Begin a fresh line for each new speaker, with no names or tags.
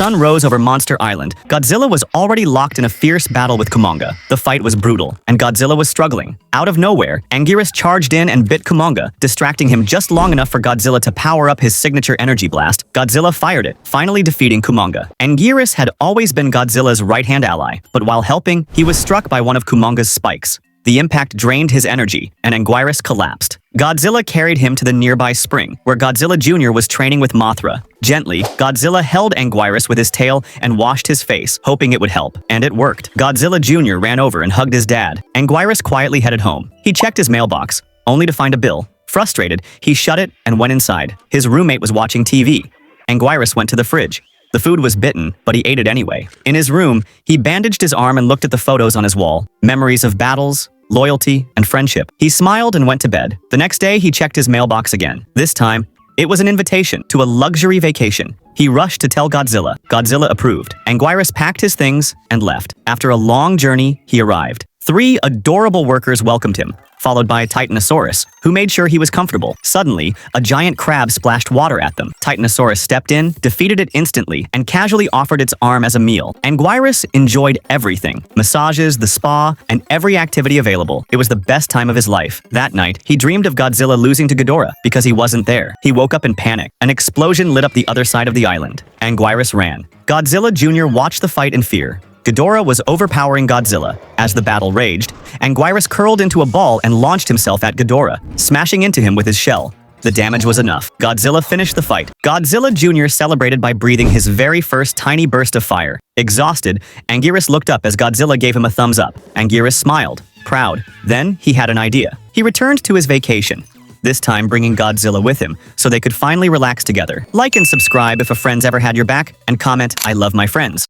sun rose over Monster Island, Godzilla was already locked in a fierce battle with Kumonga. The fight was brutal, and Godzilla was struggling. Out of nowhere, Anguirus charged in and bit Kumonga, distracting him just long enough for Godzilla to power up his signature energy blast. Godzilla fired it, finally defeating Kumonga. Anguirus had always been Godzilla's right-hand ally, but while helping, he was struck by one of Kumonga's spikes. The impact drained his energy, and Anguirus collapsed. Godzilla carried him to the nearby spring, where Godzilla Jr. was training with Mothra. Gently, Godzilla held Anguirus with his tail and washed his face, hoping it would help. And it worked. Godzilla Jr. ran over and hugged his dad. Anguirus quietly headed home. He checked his mailbox, only to find a bill. Frustrated, he shut it and went inside. His roommate was watching TV. Anguirus went to the fridge. The food was bitten, but he ate it anyway. In his room, he bandaged his arm and looked at the photos on his wall. Memories of battles, loyalty, and friendship. He smiled and went to bed. The next day, he checked his mailbox again. This time, it was an invitation to a luxury vacation. He rushed to tell Godzilla. Godzilla approved. Anguirus packed his things and left. After a long journey, he arrived. 3 adorable workers welcomed him, followed by a Titanosaurus, who made sure he was comfortable. Suddenly, a giant crab splashed water at them. Titanosaurus stepped in, defeated it instantly, and casually offered its arm as a meal. Anguirus enjoyed everything: massages, the spa, and every activity available. It was the best time of his life. That night, he dreamed of Godzilla losing to Ghidorah because he wasn't there. He woke up in panic. An explosion lit up the other side of the island. Anguirus ran. Godzilla Jr. watched the fight in fear. Ghidorah was overpowering Godzilla. As the battle raged, Anguirus curled into a ball and launched himself at Ghidorah, smashing into him with his shell. The damage was enough. Godzilla finished the fight. Godzilla Jr. celebrated by breathing his very first tiny burst of fire. Exhausted, Anguirus looked up as Godzilla gave him a thumbs up. Anguirus smiled, proud. Then he had an idea. He returned to his vacation, this time bringing Godzilla with him so they could finally relax together. Like and subscribe if a friend's ever had your back, and comment, "I love my friends."